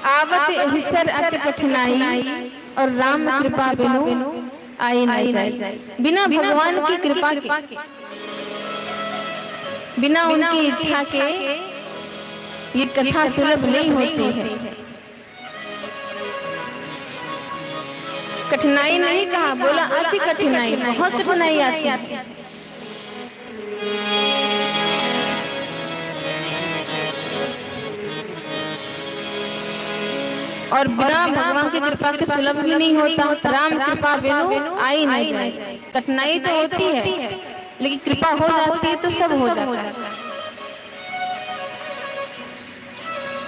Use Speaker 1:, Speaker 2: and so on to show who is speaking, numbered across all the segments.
Speaker 1: आवत हिसर अति कठिनाई और राम कृपा बिनु आई न जाए। बिना भगवान की कृपा के, बिना उनकी इच्छा के ये कथा सुलभ नहीं होती है। कठिनाई नहीं कहा, बोला अति कठिनाई, बहुत कठिनाई आती है। और बिना भगवान की कृपा के सुलभ भी नहीं होता। राम कृपा बिनु आई नहीं जाए। कठिनाई तो होती है, लेकिन कृपा हो जाती है तो सब हो जाता है।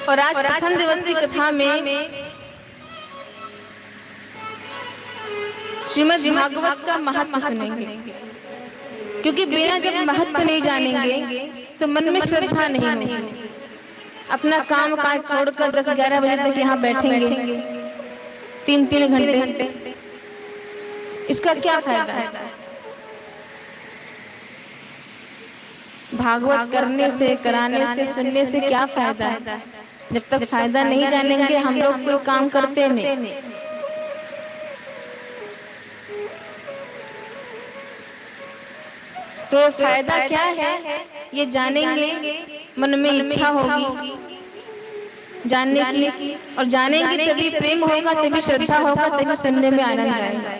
Speaker 1: और आज प्रथम दिवस की कथा में श्रीमद् भागवत का महत्व सुनेंगे, क्योंकि बिना जब महत्व नहीं जानेंगे तो मन में श्रद्धा नहीं होगी। अपना काम काज छोड़कर 10-11 बजे तक यहाँ बैठेंगे 3-3 घंटे, इसका क्या फायदा है? भागवत करने से, कराने से, सुनने से क्या फायदा है? जब तक फायदा नहीं जानेंगे हम लोग कोई काम करते नहीं। तो फायदा क्या है ये जानेंगे, मन में इच्छा होगी जानने की, और जानेंगे तभी प्रेम होगा, तभी श्रद्धा होगा, तभी सुनने में आनंद आएगा।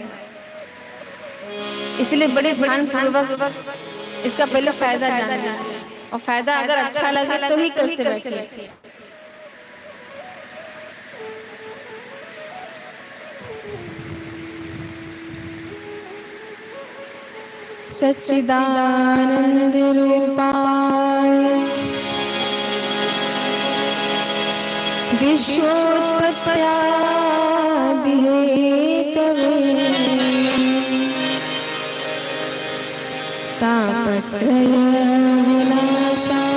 Speaker 1: इसलिए बड़े ध्यान पूर्वक इसका पहले फायदा जान लीजिए, और फायदा अगर अच्छा लगे तो ही कल से बैठिए। सच्चिदानंद रूपाय विश्वोत्पत्त्यादि हेतवे तापत्रय विनाशाय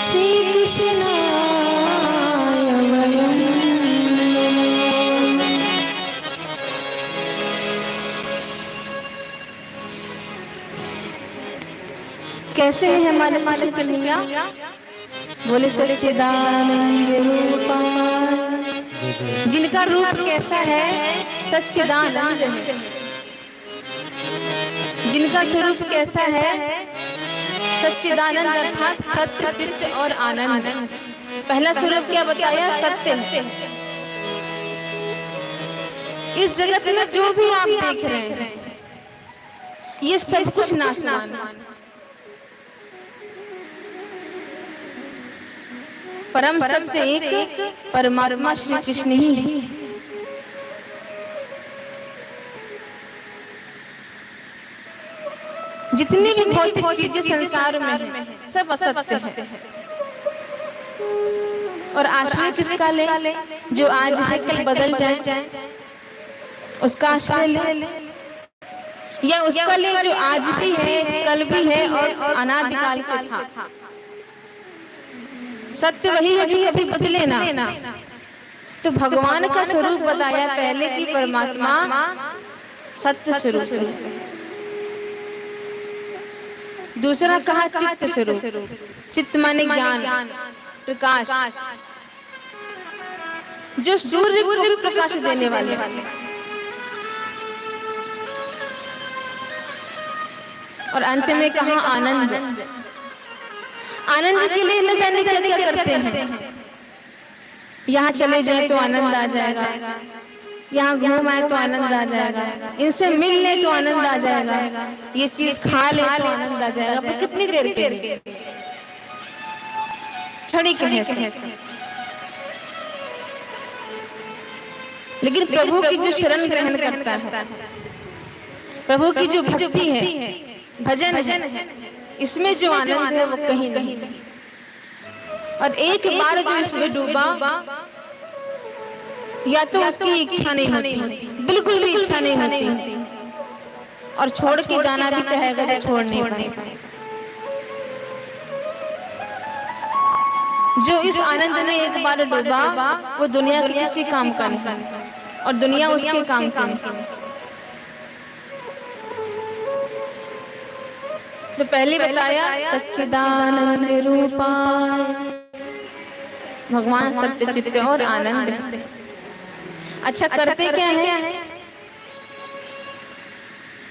Speaker 1: श्री कृष्णाय वयम् नमः। कैसे है हमारे कृष्ण कन्हैया? बोले सच्चिदानंद रूपाय। जिनका रूप कैसा है? सच्चिदानंद है। जिनका स्वरूप कैसा है? सच्चिदानंद अर्थात सत्य, चित्त और आनंद। पहला स्वरूप क्या बताया? सत्य। इस जगत में जो भी आप देख रहे हैं ये सब कुछ नाशवान है। परम सत्य एक परमात्मा श्री कृष्ण ही है। जितनी भी भौतिक चीजें संसार में है सब असत्य है। और आश्रय किसका ले? जो आज है कल बदल जाए, उसका आश्रय ले, या उसका ले जो आज भी है, कल भी है और अनादिकाल से था। सत्य वही है जो कभी बदले ना। तो भगवान का स्वरूप बताया पहले कि परमात्मा सत्य स्वरूप है। दूसरा कहा चित्त स्वरूप। चित्त माने ज्ञान, प्रकाश, जो सूर्य को भी प्रकाश देने वाले। और अंत में कहा आनंद। आनंद के लिए न जाने क्या क्या करते हैं। यहाँ चले जाए तो आनंद आ जाएगा, यहाँ घूम आए तो आनंद आ जाएगा, इनसे मिल ले तो आनंद आ जाएगा, ये चीज खा ले तो आनंद आ जाएगा। पर कितनी देर के लिए? क्षणिक है से। लेकिन प्रभु की जो शरण ग्रहण करता है, प्रभु की जो भक्ति है, भजन है, इसमें जो आनंद है वो कहीं नहीं। और एक बार जो इसमें डूबा, या तो उसकी इच्छा नहीं होती, बिल्कुल भी इच्छा नहीं होती, और छोड़ के जाना भी चाहेगा तो छोड़ नहीं पाएगा। जो इस आनंद में एक बार डूबा वो दुनिया के किसी काम का नहीं, और दुनिया उसके काम का नहीं। तो पहले बताया सच्चिदानंद रूपाय भगवान सत्य चित्त और आनंद है। अच्छा, करते क्या है?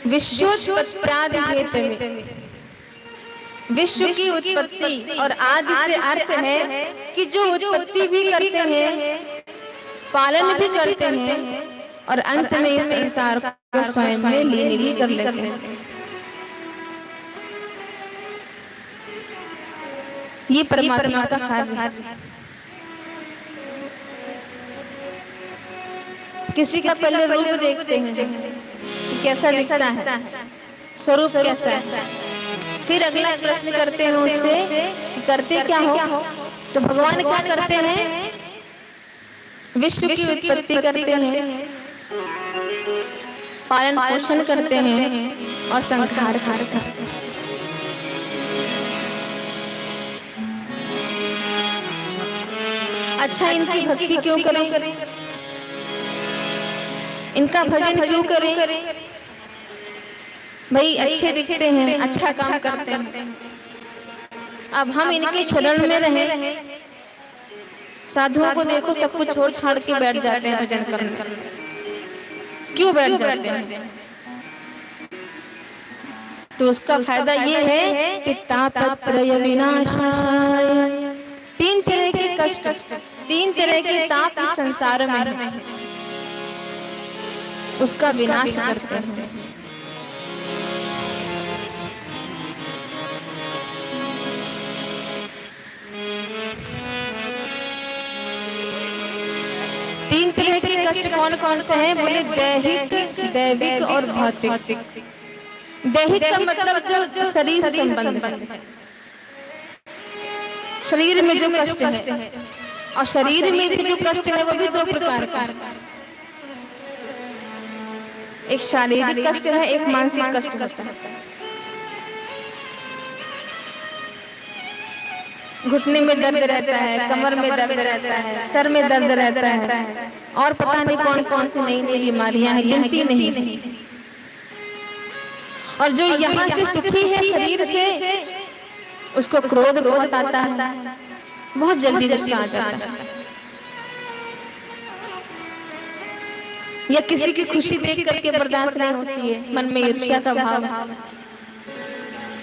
Speaker 1: विश्वोत्पत्त्यादि हेतवे, विश्व की उत्पत्ति और आदि से अर्थ है कि जो उत्पत्ति भी करते हैं, पालन भी करते हैं और अंत में इस संसार को स्वयं में लीन भी कर लेते हैं। ये परमात्मा का कार्य है। किसी का पहले रूप देखते हैं कि कैसा दिखता है, स्वरूप कैसा है, फिर अगला प्रश्न करते हैं उससे कि करते क्या हो। तो भगवान क्या करते हैं? विश्व की उत्पत्ति करते हैं, पालन पोषण करते हैं और संहार करते हैं। अच्छा, इनकी भक्ति क्यों करें? इनका भजन क्यों करें? भाई अच्छे दिखते हैं, अच्छा काम करते हैं। अब हम इनके शरण में रहें, साधुओं को देखो सब कुछ छोड़ छाड़ के बैठ जाते हैं भजन करने। क्यों बैठ जाते हैं? तो उसका फायदा ये है कि तापत्रय विनाशाय, तीन तरह के कष्ट, तीन तरह के ताप इस संसार में है, उसका विनाश करते हैं। तीन तरह के कष्ट कौन कौन से हैं? बोले दैहिक, दैविक और भौतिक। दैहिक का मतलब जो शरीर से संबंध है, शरीर में जो कष्ट है, और शरीर में भी जो कष्ट है वो भी दो प्रकार का, एक शारीरिक कष्ट है, एक मानसिक कष्ट होता है। घुटने में दर्द रहता है, कमर में दर्द रहता है, सर में दर्द रहता है, और पता नहीं कौन कौन सी नई नई बीमारियां हैं, गिनती नहीं। और जो यहाँ से सुखी है शरीर से, उसको क्रोध बहुत आता है, बहुत जल्दी गुस्सा आ जाता है, या किसी की खुशी देख करके बर्दाश्त नहीं होती है, मन में ईर्ष्या का भाव,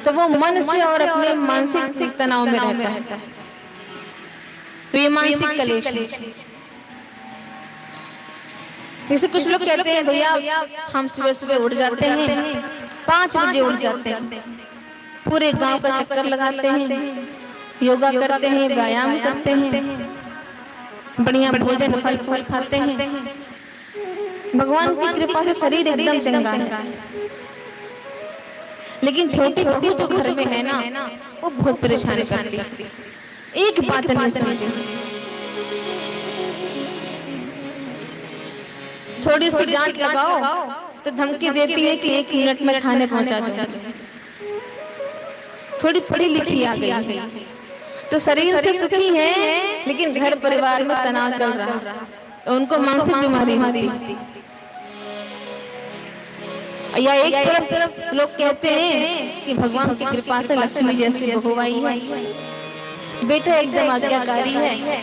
Speaker 1: तो वो मन से और अपने मानसिक तनाव में रहता है। तो ये मानसिक कलेश है। जैसे कुछ लोग कहते हैं भैया हम सुबह सुबह उठ जाते हैं, 5 बजे उठ जाते हैं, पूरे गांव का चक्कर लगाते हैं, योगा करते हैं, व्यायाम करते हैं, बढ़िया भोजन फल फूल खाते हैं, भगवान की कृपा से शरीर एकदम चंगा है। लेकिन छोटी बहू जो घर में है ना, वो बहुत परेशान करती है, एक बात नहीं सुनती। थोड़ी सी डांट लगाओ तो धमकी देती है कि 1 मिनट में खाने पहुंचा दो। थोड़ी पढ़ी लिखी आ गई है, तो शरीर से सुखी है, लेकिन घर परिवार में तनाव चल रहा है, उनको मानसिक बीमारी होती है। या एक तरफ लोग कहते हैं कि भगवान की कृपा से लक्ष्मी जैसी बहू आई है, बेटा एकदम आज्ञाकारी है,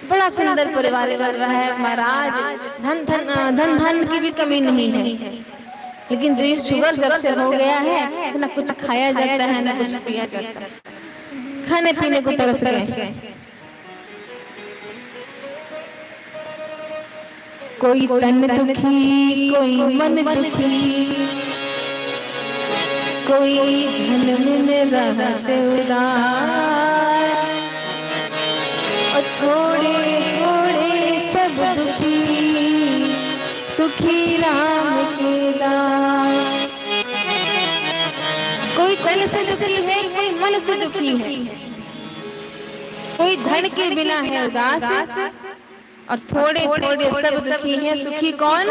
Speaker 1: बड़ा सुंदर परिवार चल रहा है महाराज, धन की भी कमी नहीं है। लेकिन जो ये शुगर जब से हो गया है, ना कुछ खाया जाता है ना कुछ पिया जाता है, खाने पीने को तरस गए। कोई तन दुखी, कोई मन दुखी, कोई धन में रहते उदास, और थोड़े थोड़े सब दुखी, सुखी राम के दास। कोई तन से दुखी है, कोई मन से दुखी है, कोई धन के बिना है उदास, और थोड़े थोड़े सब दुखी हैं, सुखी कौन?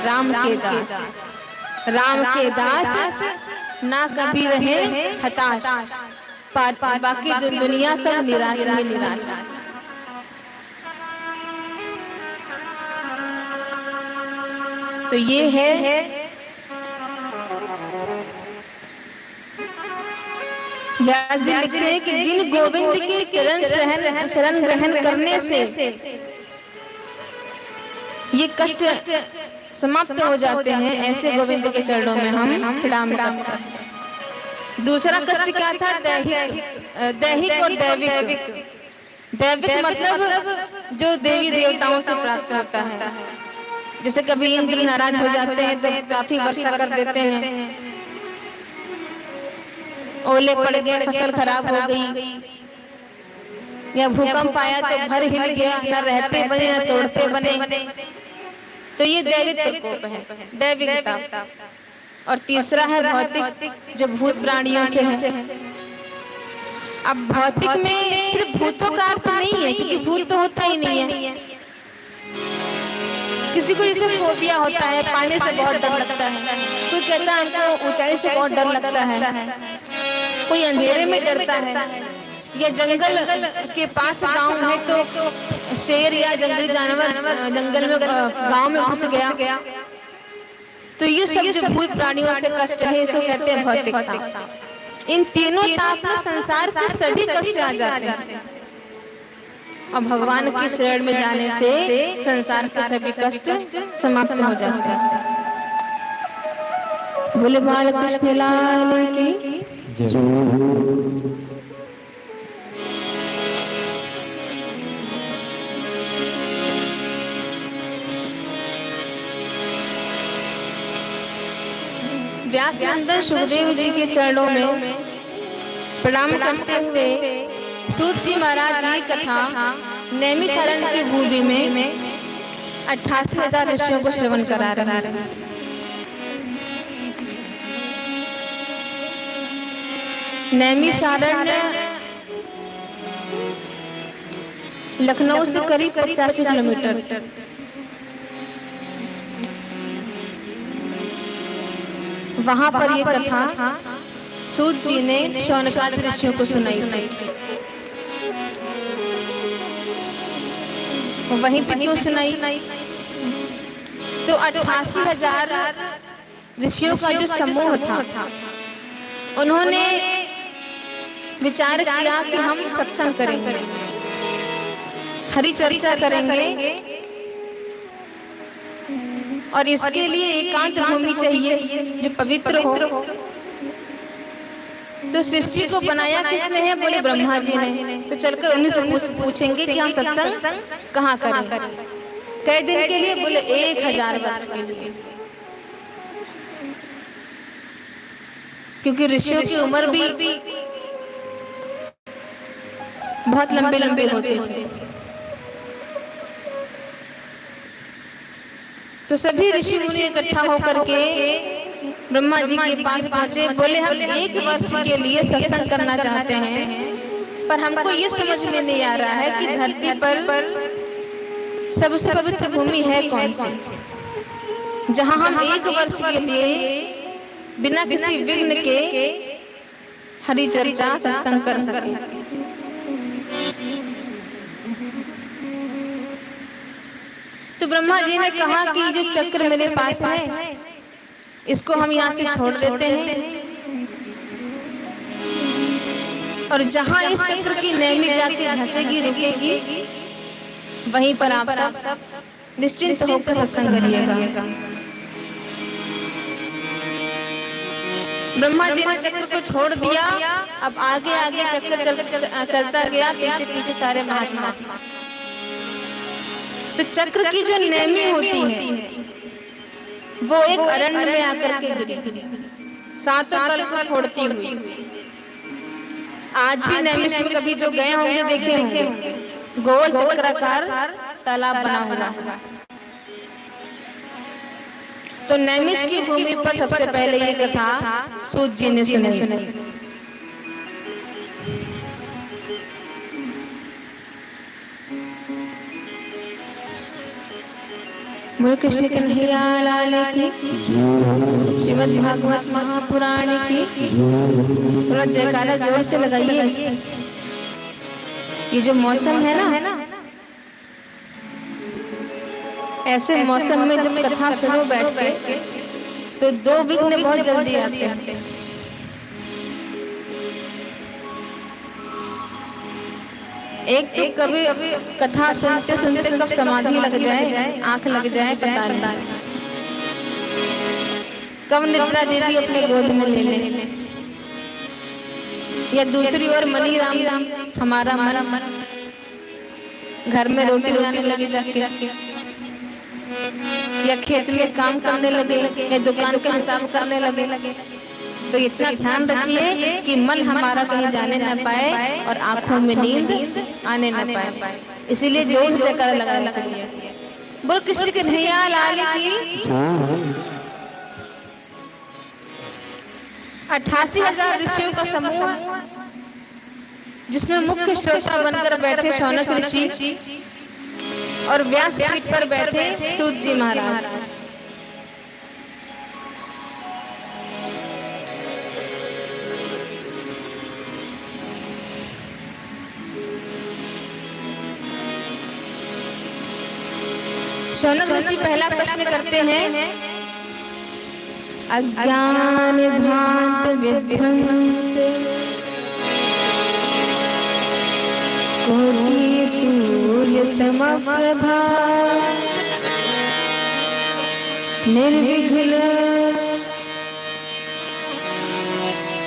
Speaker 1: राम के दास। राम के दास ना कभी रहे हताश, बाकी दुनिया सब निराश में निराश। तो ये है व्यास जी लिखते हैं कि जिन गोविंद के चरण शरण ग्रहण करने से ये कष्ट समाप्त हो जाते हैं, ऐसे गोविंद के चरणों में हम प्रणाम करते हैं। दूसरा कष्ट क्या था? दैहिक और दैविक। दैविक मतलब जो देवी देवताओं से प्राप्त होता है। जैसे कभी इंद्र नाराज हो जाते हैं तो काफी वर्षा कर देते हैं, ओले पड़ गए, फसल खराब हो गई, या भूकंप आया तो घर हिल गया, न रहते बने न तोड़ते बने, तो ये दैविक प्रकोप है, दैविकता। और तीसरा है भौतिक, जो भूत प्राणियों से है। अब भौतिक में सिर्फ भूतों का अर्थ नहीं है, क्योंकि भूत तो होता ही नहीं है। किसी को जैसे फोबिया होता है, पानी से बहुत डर लगता है, कोई कहता है हमको ऊंचाई से बहुत डर लगता है, कोई अंधेरे में डरता है, या जंगल के पास गांव है तो शेर या जंगली जानवर जंगल में गांव में घुस गया, तो ये सब जो भूत प्राणियों से कष्ट है, इसको कहते हैं भौतिकता। इन तीनों ताप में संसार के सभी कष्ट आ जाते हैं, और भगवान की शरण में जाने से संसार के सभी कष्ट समाप्त हो जाते हैं। बोले बाल कृष्ण लाल की जय। व्यास नंदन सुखदेव जी के चरणों में प्रणाम करते हुए सूत जी महाराज ये कथा नैमिषारण्य की भूमि में 88,000 ऋषियों को श्रवण करा रहे हैं। नैमिषारण्य लखनऊ से करीब 85 किलोमीटर। वहां पर ये कथा सूत जी ने शौनकादि ऋषियों को सुनाई थी। वहीं पे क्यों सुनाई? तो 88,000 ऋषियों का जो समूह था, उन्होंने विचार किया कि हम सत्संग करेंगे, हरि चर्चा करेंगे, और इसके लिए एकांत भूमि चाहिए जो पवित्र हो। तो सृष्टि को बनाया किसने है? बोले ब्रह्मा जी ने। तो चलकर उन्हीं से पूछेंगे कि हम सत्संग कहाँ करें। कई दिन के लिए? बोले 1000 वर्ष के लिए, क्योंकि ऋषियों की उम्र भी बहुत लंबे लंबे होते थे। तो सभी ऋषि मुनि इकट्ठा होकर के ब्रह्मा जी के पास पहुंचे। बोले हम 1 वर्ष के लिए सत्संग करना चाहते हैं, पर हमको ये समझ में नहीं आ रहा है कि धरती पर सबसे पवित्र भूमि है कौन सी, जहां हम 1 वर्ष के लिए बिना किसी विघ्न के हरि चर्चा सत्संग कर सकें। तो ब्रह्मा जी ने कहा कि जो चक्र मेरे पास है, इसको हम यहाँ से छोड़ देते हैं, और जहां इस चक्र की नैमी जाके धंसेगी, रुकेगी, वहीं पर आप सब निश्चिंत होकर सत्संग करिएगा। ब्रह्मा जी ने चक्र को छोड़ दिया। अब आगे आगे चक्र चलता गया, पीछे पीछे सारे महात्मा। तो चक्र की जो नैमी होती है, वो एक अरण्य में आकर के गिरी, 7 तल को फोड़ती हुई। आज भी नैमिष में कभी जो गए होंगे, देखे होंगे, गोल चक्राकार तालाब बना हुआ है। तो नैमिष की भूमि पर सबसे पहले ये कथा सूत जी ने सुनाई। बोलो कृष्ण कन्हैया लाल की, श्रीमद् भागवत महापुराण की। थोड़ा जयकारा जोर से लगाइए। ये जो मौसम है ना, ऐसे मौसम में जब कथा सुनो बैठ के, तो 2 विघ्न बहुत जल्दी आते हैं। एक तो कभी कथा सुनते सुनते कब समाधि लग जाए, आंख लग जाए पता नहीं, कब निद्रा देवी अपने गोद में ले ले, या दूसरी ओर मनी राम जी हमारा मन घर में रोटी बनाने लगे जाके, या खेत में काम करने लगे, या दुकान का हिसाब करने लगे। तो इतना ध्यान रखिए कि मन हमारा कहीं जाने न पाए और आंखों में नींद आने न पाए। इसीलिए जोर से जयकारा लगाना चाहिए। बोल कृष्ण कन्हैया लाल की। 88,000 ऋषियों का समूह, जिसमें मुख्य श्रोता बनकर बैठे शौनक ऋषि और व्यासपीठ पर बैठे सूत जी महाराज। शौनक ऋषि पहला प्रश्न करते हैं, अज्ञान ध्वांत विध्वंस कोटि सूर्य समप्रभा निर्विघ्न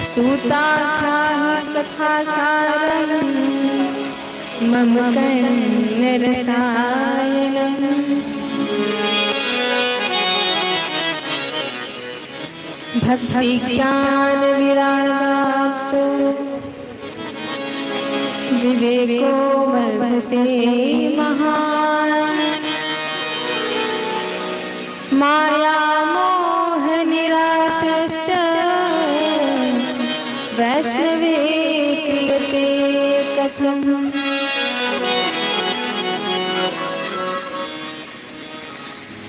Speaker 1: सूताख्याहि कथा सारम् मम कर्ण रसायनम्। भक्ति ज्ञान विरागाप्तो विवेको वर्धते महान् माया मोह निराशश्च वैष्णवे क्रियते कथम्।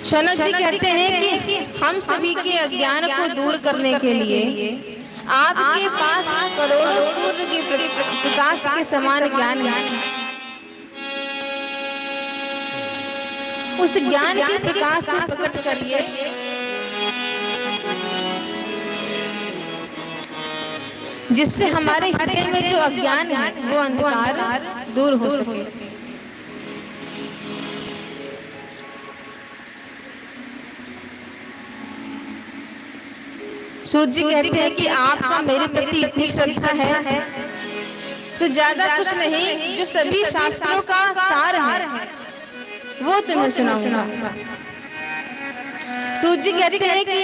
Speaker 1: शौनक जी कहते हैं कि हम सभी के अज्ञान को दूर करने के लिए आपके पास करोड़ों सूर्य के प्रकाश के समान ज्ञान है। उस ज्ञान के प्रकाश को प्रकट करिए, जिससे हमारे हृदय में जो अज्ञान है वो अंधकार दूर हो सके। सूत जी कहते हैं कि आपका मेरे प्रति इतनी श्रद्धा है तो ज्यादा कुछ नहीं, जो सभी शास्त्रों का सार है वो तुम्हें सुनाऊंगा। सूत जी कहते हैं कि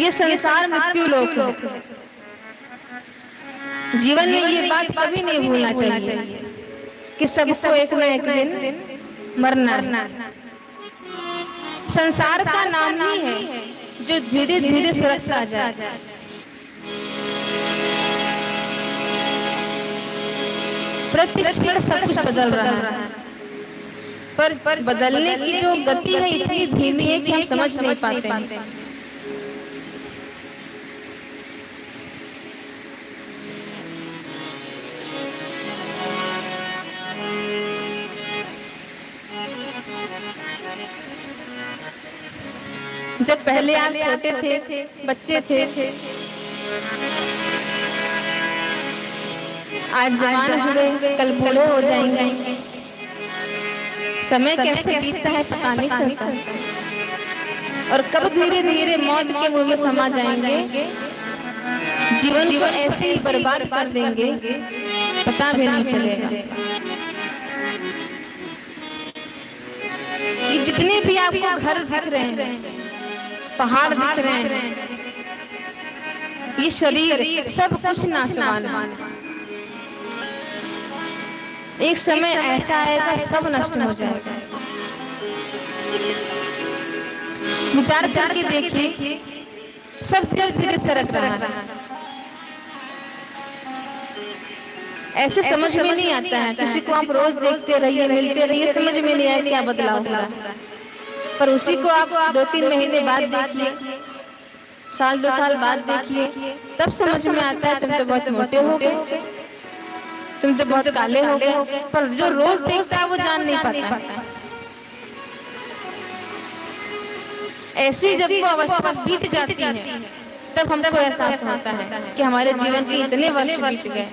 Speaker 1: ये संसार मृत्यु लोक है। जीवन में ये बात कभी नहीं भूलना चाहिए कि सबको एक न एक दिन मरना। संसार का नाम ही है जो धीरे धीरे सरकता जाए। प्रतिक्षण सब कुछ बदल रहा है, पर बदलने की जो गति है इतनी धीमी है कि हम समझ नहीं पाते। जब पहले आप छोटे थे, बच्चे थे, आज जवान हुए, कल बूढ़े हो जाएंगे। समय कैसे बीतता है पता नहीं चलता, और कब धीरे धीरे मौत के मुंह में समा जाएंगे, जीवन को ऐसे ही बर्बाद कर देंगे, पता भी नहीं चलेगा। ये जितने भी आपको घर दिख रहे हैं, पहाड़ दिख रहे हैं, ये शरीर सब कुछ नाशवान है। एक समय ऐसा आएगा सब नष्ट हो जाएगा। विचार करके देखिए, सब धीरे धीरे सरक रहा है। ऐसे समझ में नहीं आता है। किसी को आप रोज देखते रहिए, मिलते रहिए, समझ में नहीं आया क्या बदलाव हुआ, पर उसी को आप 2-3 महीने बाद देखिए, साल 2 साल बाद देखिए, तब समझ में आता है तुम तो बहुत मोटे हो गए, तुम तो बहुत काले हो गए। पर जो रोज देखता है वो जान नहीं पाता। ऐसी जब वो अवस्था बीत जाती है तब हमको एहसास होता है कि हमारे जीवन के इतने वर्ष बीत गए।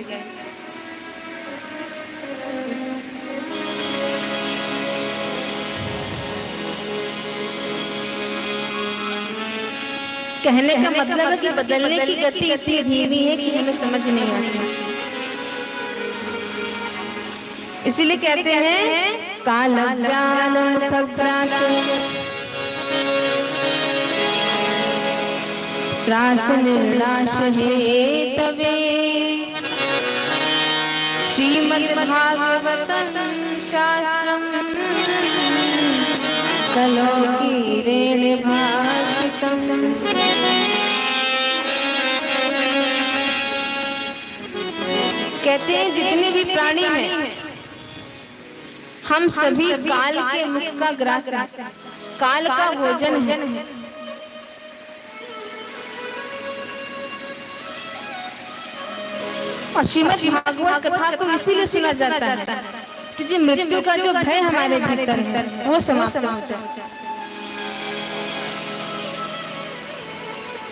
Speaker 1: कहने का मतलब है कि बदलने की गति इतनी धीमी है कि हमें समझ नहीं आती। इसीलिए कहते हैं काल व्याल खग्रास त्रास निर्नाश है तवे श्रीमद्भागवतम शास्त्रम कलौकीरेण भाषितम्। कहते हैं जितने भी प्राणी हैं हम सभी काल के मुख का ग्रास हैं, काल का भोजन है। और श्रीमद् भागवत कथा को इसीलिए सुना जाता है कि जी मृत्यु का जो भय हमारे भीतर है वो समाप्त हो जाए।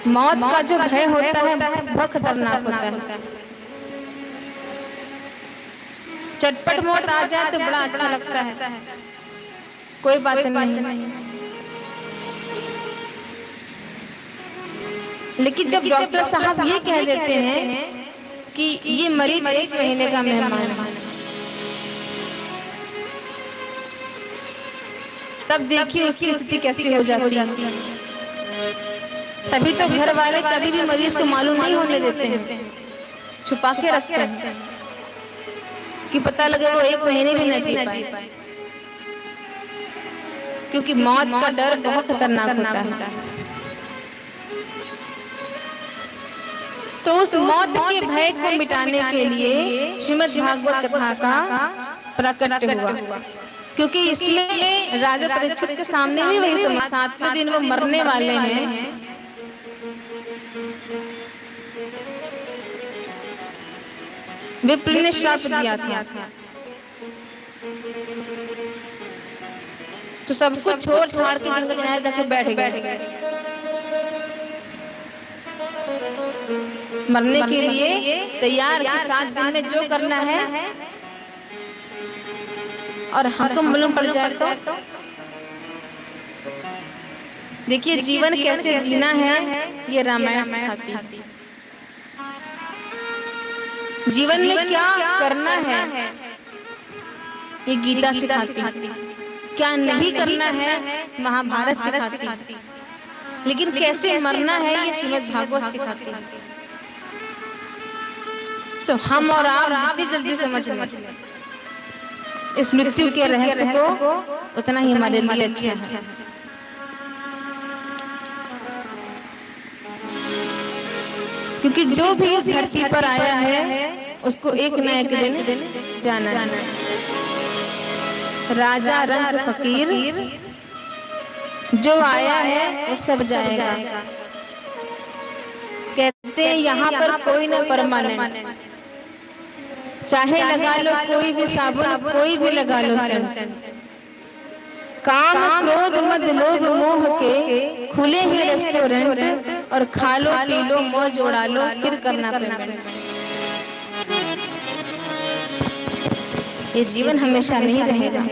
Speaker 1: मौत का जो भय होता है बहुत खतरनाक होता है। चटपट मौत आ जाए तो बड़ा अच्छा लगता है, कोई बात नहीं। लेकिन जब डॉक्टर साहब ये कह देते हैं कि ये मरीज 1 महीने का मेहमान है, तब देखिए उसकी स्थिति कैसी हो जाती है। तभी तो घर वाले कभी भी मरीज को मालूम नहीं होने देते हैं, छुपा के रखते हैं कि पता लगे वो 1 महीने भी न जी पाए, क्योंकि मौत का डर बहुत खतरनाक होता है। तो उस मौत के भय को मिटाने के लिए श्रीमद् भागवत कथा का प्रकट हुआ, क्योंकि इसमें राजा परीक्षित के सामने भी वही समस्या। 7वें दिन वो मरने वाले हैं, विप्र ने श्राप दिया था, तो सब कुछ छोड़ छाड़ के जंगल किनारे जाके बैठ गए मरने के लिए तैयार कि 7 दिन में जो करना है और हमको मालूम पड़ जाए तो। देखिए जीवन कैसे जीना है ये रामायण सिखाती है। जीवन में क्या करना है ये गीता सिखाती है, क्या नहीं करना है महाभारत सिखाती है, लेकिन कैसे मरना है ये श्रीमद् भागवत सिखाती है। तो हम और आप जितनी जल्दी समझ लें इस मृत्यु के रहस्य को उतना ही हमारे लिए अच्छा है। क्योंकि जो भी इस धरती पर आया है उसको एक न एक दिन जाना है। राजा रंग फकीर जो आया है वो सब जाएगा। कहते हैं यहाँ पर कोई न परमानेंट, चाहे लगा लो कोई भी साबुन, कोई भी लगा लो सेंट। काम क्रोध मद लोभ मोह के खुले ही रेस्टोरेंट और खा लो पी लो मौज उड़ा लो फिर करना पेमेंट। ये जीवन हमेशा नहीं रहेगा।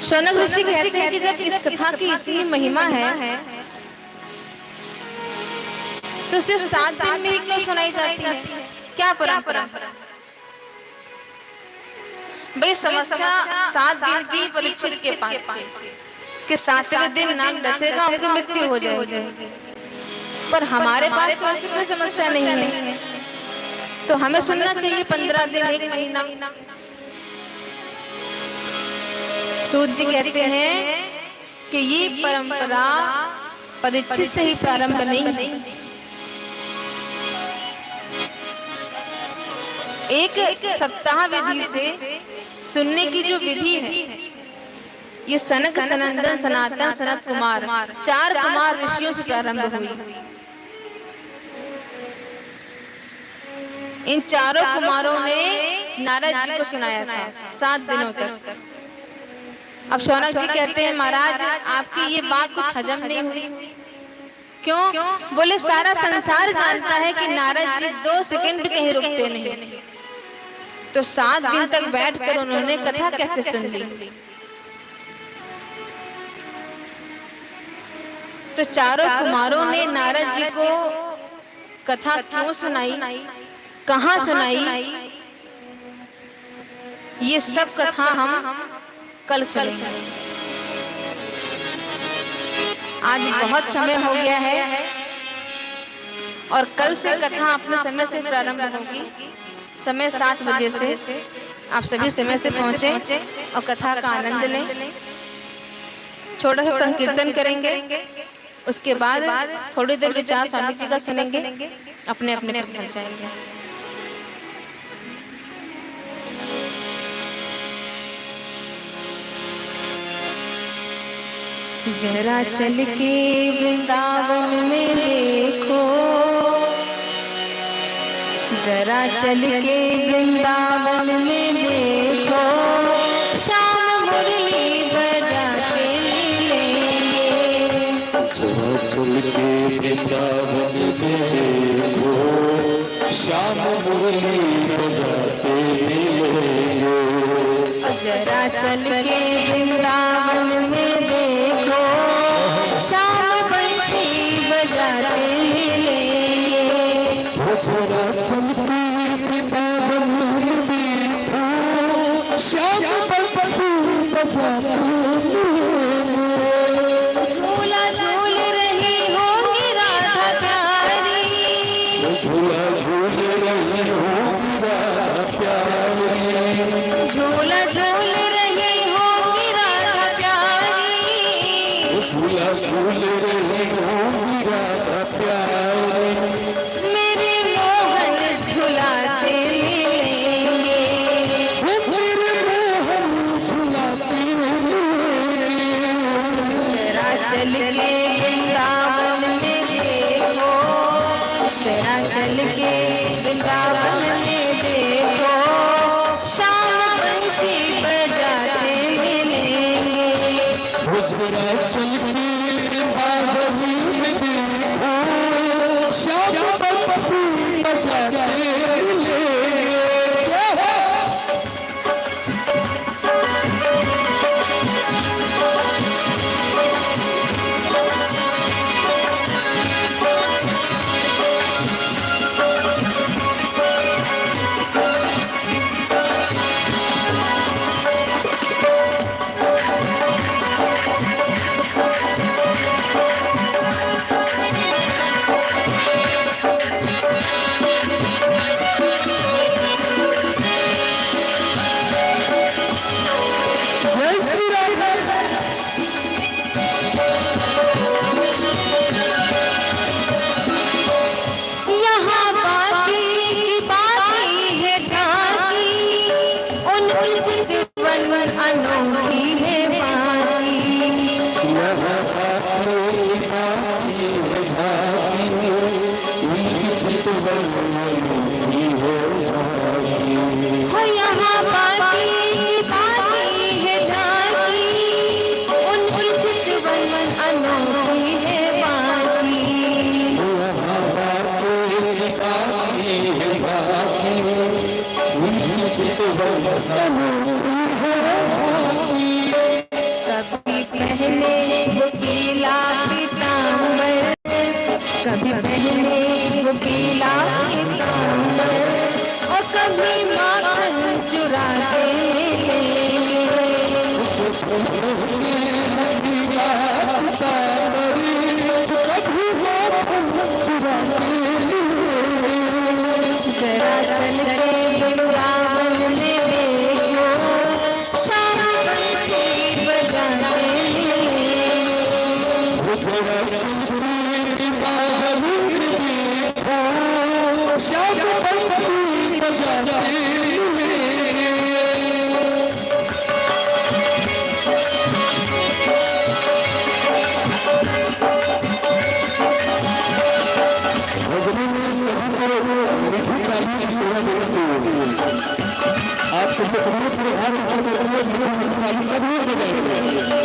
Speaker 1: शौनक ऋषि कहते हैं कि जब इस कथा की इतनी महिमा है तो सिर्फ 7 दिन में ही क्यों सुनाई जाती है? क्या परंपरा? भाई समस्या 7 दिन की परीक्षित के पास थी कि 7वें दिन नाग डसेगा उनकी मृत्यु हो जाएगी, पर हमारे पास तो ऐसी कोई समस्या नहीं है। तो हमें सुनना चाहिए 15 दिन 1 महीना। सूत जी कहते हैं कि ये परंपरा परीक्षित से ही प्रारंभ नहीं, एक सप्ताह विधि से सुनने की जो विधि है ये सनक सनंदन सनातन सनत कुमार 4 कुमार ऋषियों से प्रारंभ हुई। इन चारों कुमारों ने नारद जी को सुनाया था 7 दिनों तक। अब शौनक जी कहते हैं महाराज आपकी ये बात कुछ हजम नहीं हुई। क्यों? बोले सारा संसार जानता है कि नारद जी 2 सेकंड भी कहीं रुकते नहीं, तो 7 दिन तक बैठकर उन्होंने कथा कैसे सुन ली? तो चारों कुमारों ने नारद जी को कथा क्यों सुनाई, कहाँ सुनाई, ये सब कथा हम कल सुनेंगे। आज बहुत समय हो गया है और कल से कथा अपने समय से प्रारंभ होगी। समय 7 बजे से आप सभी समय से पहुंचे और कथा का आनंद लें। छोटा सा संकीर्तन करेंगे, उसके बाद थोड़ी देर विचार स्वामी जी का सुनेंगे, अपने अपने फिर घर जाएंगे। जरा चल के वृंदावन में देखो, जरा चल के वृंदावन में देखो, श्याम मुरली बजाते मिलेंगे।
Speaker 2: जरा चल के वृंदावन में देखो, श्याम मुरली बजाते मिलेंगे।
Speaker 1: जरा चल के वृंदावन में देखो, श्याम बंशी बजाते मिलेंगे।
Speaker 2: जरा चल के वृंदावन में देखो, श्याम बंशी बजाते मिलेंगे।
Speaker 1: झूला झूल रही होंगी राधा प्यारी,
Speaker 2: झूला झूल रही होंगी राधा प्यारी,
Speaker 1: झूला झूल रही होंगी राधा प्यारी,
Speaker 2: झूला झूल रही होंगी राधा प्यारी।
Speaker 1: मेरे मोहन झुलाते मिलेंगे,
Speaker 2: मेरे मोहन झुलाते मिलेंगे।
Speaker 1: जरा चल के वृंदावन में देखो, जरा चल के वृंदावन में देखो, श्याम बंशी बजाते मिलेंगे।
Speaker 2: जरा चल के वृंदावन में देखो, श्याम बंशी बजाते मिलेंगे। जय श्री राम।
Speaker 1: यहाँ बाती की बाती है झांकी, उनकी चितवन अनोखी है बाती।
Speaker 2: यहाँ बातों की बाती है झांकी, उनकी चितवन अनोखी है झांकी।
Speaker 1: हो यहाँ बाती की बाती है झांकी, उनकी चितवन अनोखी है बाती।
Speaker 2: यहाँ बातों की बाती है झांकी, उनकी चितवन अनोखी है झांकी।
Speaker 1: कभी पहने वो पीला पीतांबर, कभी पहने वो पीला पीतांबर, और कभी माखन चुराते मिलेंगे। जरा चल के वृंदावन में देखो, श्याम बंशी बजाते मिलेंगे।
Speaker 2: जरा चल के वृंदावन में देखो, श्याम बंशी बजाते मिलेंगे। भजन में सभी को विधि का ही सेवा सब लोग पूरे हाथ सब लोग बजाएंगे।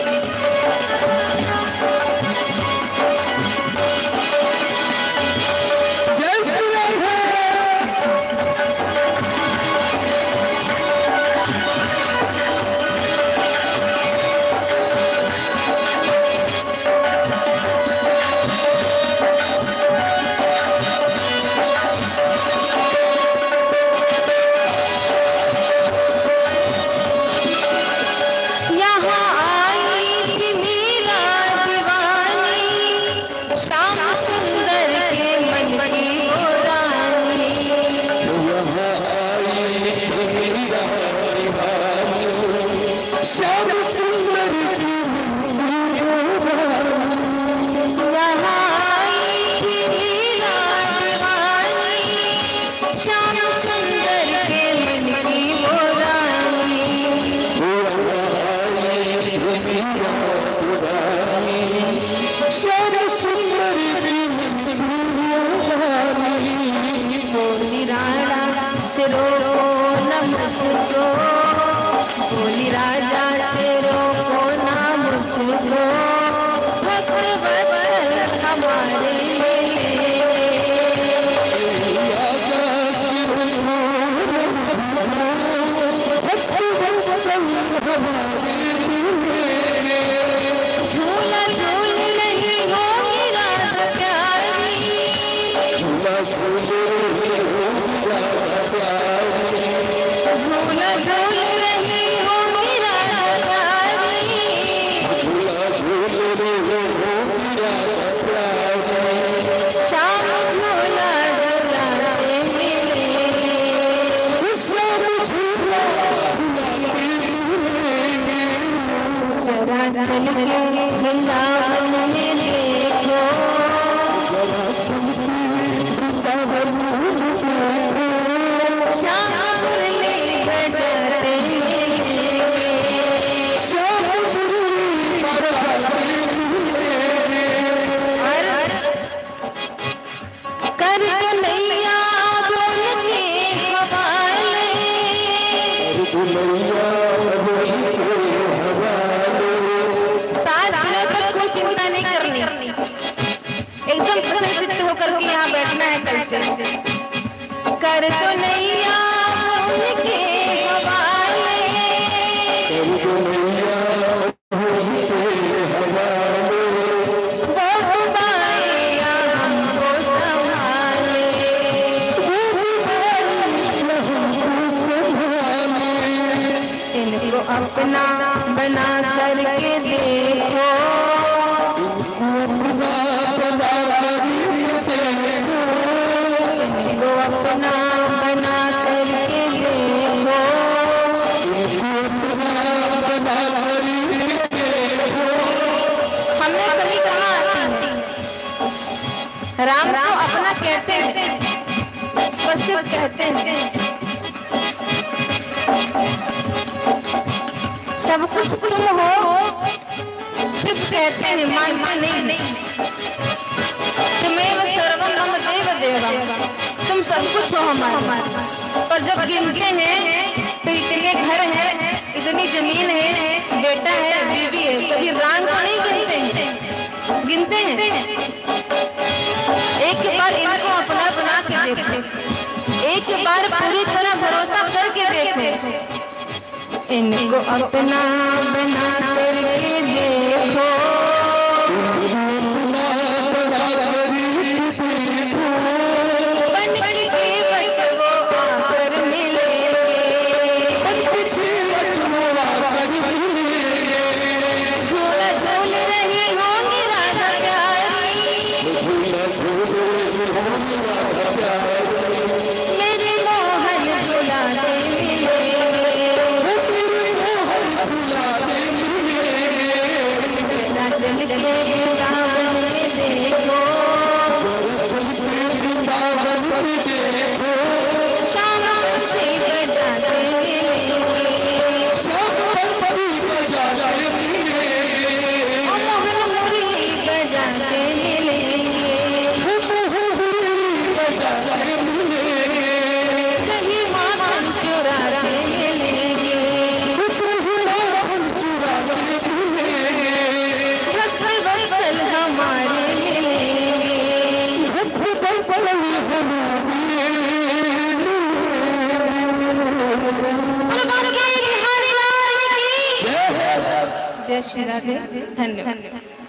Speaker 1: से रोको न मुझको, बोली राजा से रोको न मुझको, भक्त वत्सल हमारे
Speaker 2: राजा से रोको भक्त वत्सल हमारे
Speaker 1: झूला झूल रही होगी राधा प्यारी,
Speaker 2: झूला झूल
Speaker 1: झूला झूल रही होगी राधा प्यारी,
Speaker 2: झूला झूल रही होगी राधा प्यारी,
Speaker 1: श्याम झूला झूलाते मिलेंगे,
Speaker 2: श्याम झूला झूलाते मिलेंगे।
Speaker 1: जरा चल के वृंदावन में देखो,
Speaker 2: जरा चल के वृंदावन में देखो,
Speaker 1: श्याम मुरली बजाते मिलेंगे,
Speaker 2: श्याम मुरली बजाते मिलेंगे।
Speaker 1: कर कन्हैया बोल के हवाले,
Speaker 2: दुलैया बोल के हवाले,
Speaker 1: सात दिनों तक कोई चिंता नहीं करनी, एकदम प्रसन्न चित्त होकर के यहाँ बैठना है कल से। कर कन्हैया बोल के हवाले,
Speaker 2: दुलैया बोल के हवाले,
Speaker 1: वो बाइया हमको संभाले,
Speaker 2: हमको संभाले।
Speaker 1: इनको अपना बना करके देखो,
Speaker 2: इनको अपना बना करके देखो,
Speaker 1: इनको अपना बना करके देखो,
Speaker 2: इनको अपना बना करके देखो।
Speaker 1: हमें कभी कहाँ आती है। राम को अपना कहते हैं, बस सिर्फ कहते हैं, सब कुछ तुम हो, सिर्फ कहते हैं, मानते नहीं। तुम्हें सर्वम मम देव देवा, तुम सब कुछ हो हमारे, पर जब गिनते हैं तो इतने घर हैं, इतनी जमीन है, बेटा है, बीवी है, कभी राम को नहीं गिनते हैं, गिनते हैं। एक बार इनको अपना बना के देखो, एक बार पूरी तरह भरोसा करके देखो, इनको अपना बना करके देखो, बन के केवट वो आकर मिलेंगे, झूला झूल रही होंगी राधा प्यारी, मेरे मोहन झूलाते मिलेंगे, जय श्री राधे। धन्यवाद।